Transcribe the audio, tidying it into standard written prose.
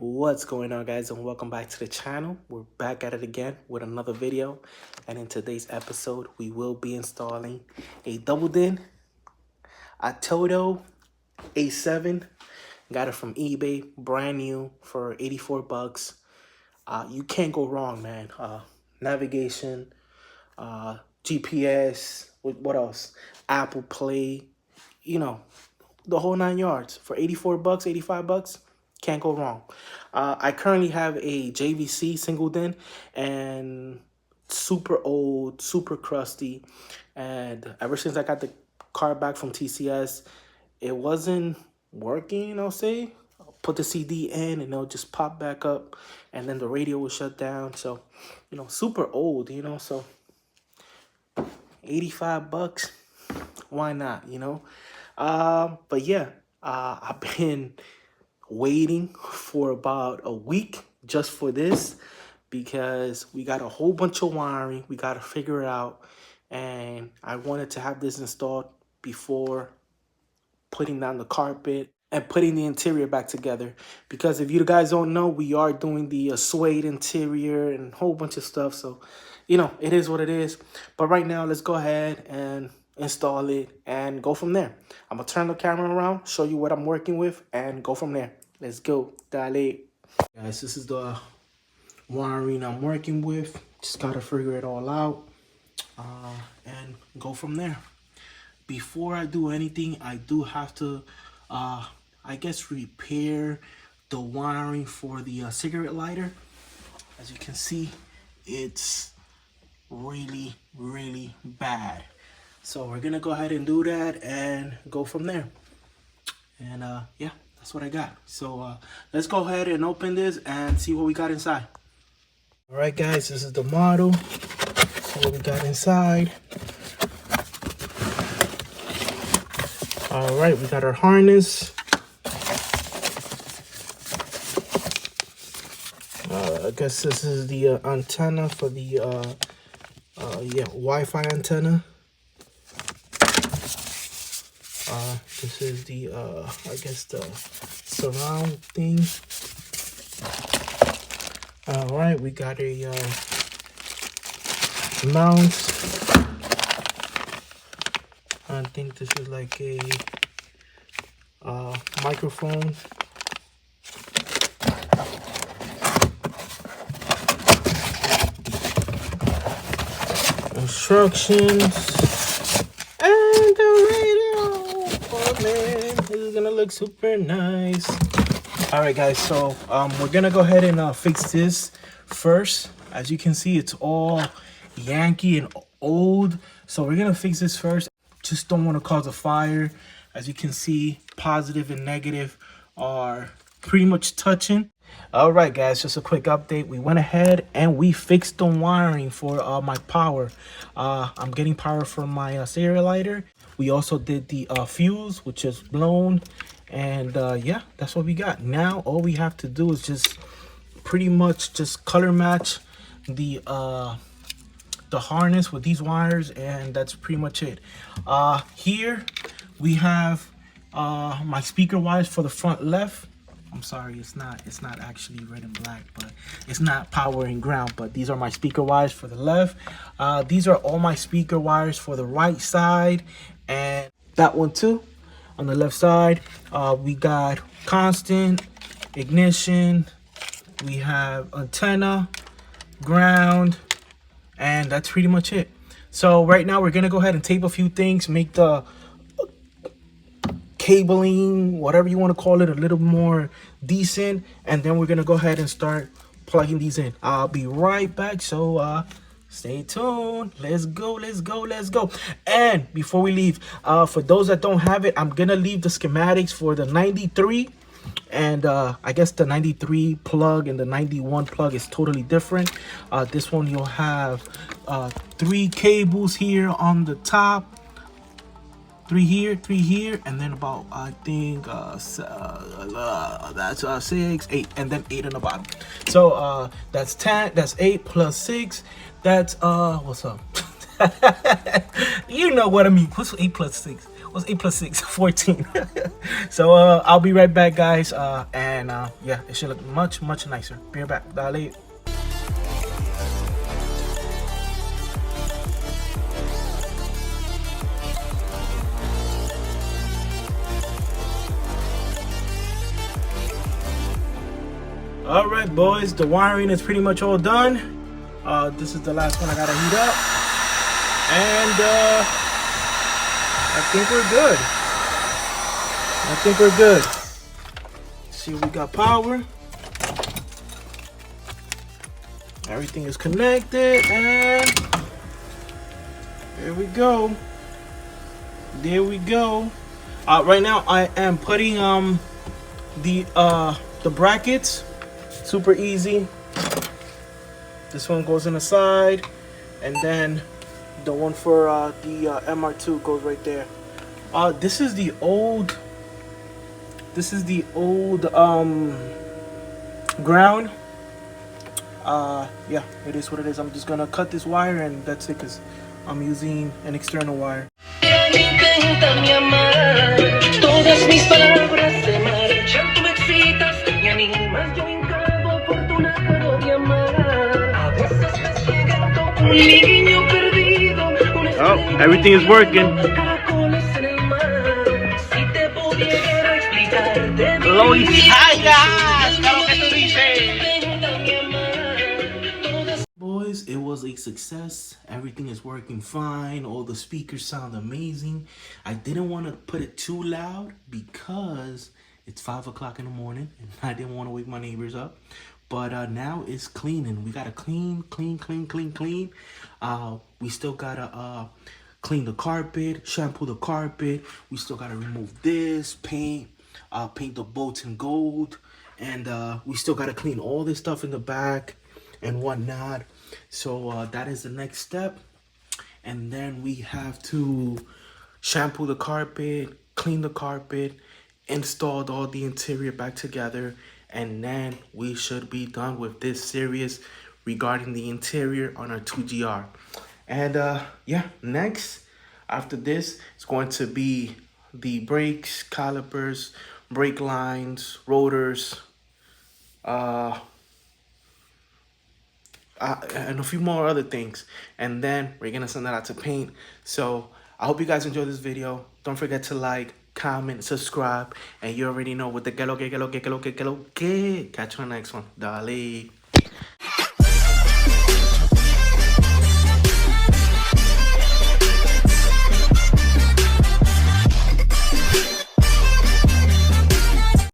What's going on, guys, and welcome back to the channel. We're back at it again with another video, and in today's episode we will be installing a double din Atoto A7. Got it from eBay, brand new for 84 bucks. You can't go wrong, man. Navigation, GPS, what else, Apple Play, you know, the whole 9 yards for 84 bucks, 85 bucks. Can't go wrong. I currently have a JVC single din, and super old, super crusty. And ever since I got the car back from TCS, it wasn't working, I'll say. I'll put the CD in and it'll just pop back up, and then the radio will shut down. So, super old, so 85 bucks, why not, But yeah, I've been waiting for about a week just for this, because we got a whole bunch of wiring we got to figure it out, and I wanted to have this installed before putting down the carpet and putting the interior back together. Because if you guys don't know, we are doing the suede interior and a whole bunch of stuff, so it is what it is. But right now, let's go ahead and install it and go from there. I'm gonna turn the camera around, show you what I'm working with, and go from there. Let's go. Dale. Guys, this is the wiring I'm working with. Just gotta figure it all out and go from there. Before I do anything, I do have to I guess repair the wiring for the cigarette lighter. As you can see, it's really bad. So we're gonna go ahead and do that and go from there. And yeah, that's what I got. So let's go ahead and open this and see what we got inside. All right, guys, this is the model. See what we got inside. All right, we got our harness. I guess this is the antenna for the Wi-Fi antenna. This is the I guess the surround thing. All right, we got a mount. I think this is like a microphone. Instructions and the radio. Oh man, this is gonna look super nice. All right, guys, so we're gonna go ahead and fix this first. As you can see, it's all Yankee and old, so we're gonna fix this first. Just don't want to cause a fire. As you can see, positive and negative are pretty much touching. All right, guys, just a quick update. We went ahead and we fixed the wiring for my power. I'm getting power from my cigarette lighter. We also did the fuse, which is blown. And yeah, that's what we got. Now all we have to do is just pretty much just color match the harness with these wires, and that's pretty much it. Here we have my speaker wires for the front left. I'm sorry, it's not actually red and black, but it's not power and ground, but these are my speaker wires for the left. These are all my speaker wires for the right side, and that one too on the left side. We got constant, ignition, we have antenna, ground, and that's pretty much it. So right now we're gonna go ahead and tape a few things, make the cabling, whatever you want to call it, a little more decent, and then we're gonna go ahead and start plugging these in. I'll be right back, so stay tuned. Let's go. And before we leave, for those that don't have it, I'm gonna leave the schematics for the 93, and I guess the 93 plug and the 91 plug is totally different. This one, you'll have 3 cables here on the top, 3 here, and then about, I think that's 6, 8, and then 8 on the bottom. So that's 10, that's 8 plus 6, that's what's up? You know what I mean. What's 8 plus 6? What's 8 plus 6? 14. So I'll be right back, guys. Yeah, it should look much nicer. Be right back. Dale. All right, boys, the wiring is pretty much all done. This is the last one I gotta heat up, and I think we're good. See, we got power. Everything is connected, and there we go. Right now I am putting the brackets. Super easy. This one goes in the side, and then the one for the MR2 goes right there. This is the old ground. Yeah, it is what it is. I'm just gonna cut this wire, and that's it, because I'm using an external wire. Oh, everything is working. Boys, it was a success. Everything is working fine. All the speakers sound amazing. I didn't want to put it too loud because it's 5 o'clock in the morning and I didn't want to wake my neighbors up. But now it's cleaning. We gotta clean. We still gotta clean the carpet, shampoo the carpet. We still gotta remove this, paint the bolts in gold, and we still gotta clean all this stuff in the back and whatnot. So that is the next step. And then we have to shampoo the carpet, clean the carpet, installed all the interior back together, and then we should be done with this series regarding the interior on our 2GR. And yeah, next after this it's going to be the brakes, calipers, brake lines, rotors, and a few more other things, and then we're gonna send that out to paint. So I hope you guys enjoyed this video. Don't forget to like, comment, subscribe, and you already know what the que lo que. Catch you on the next one. Dale.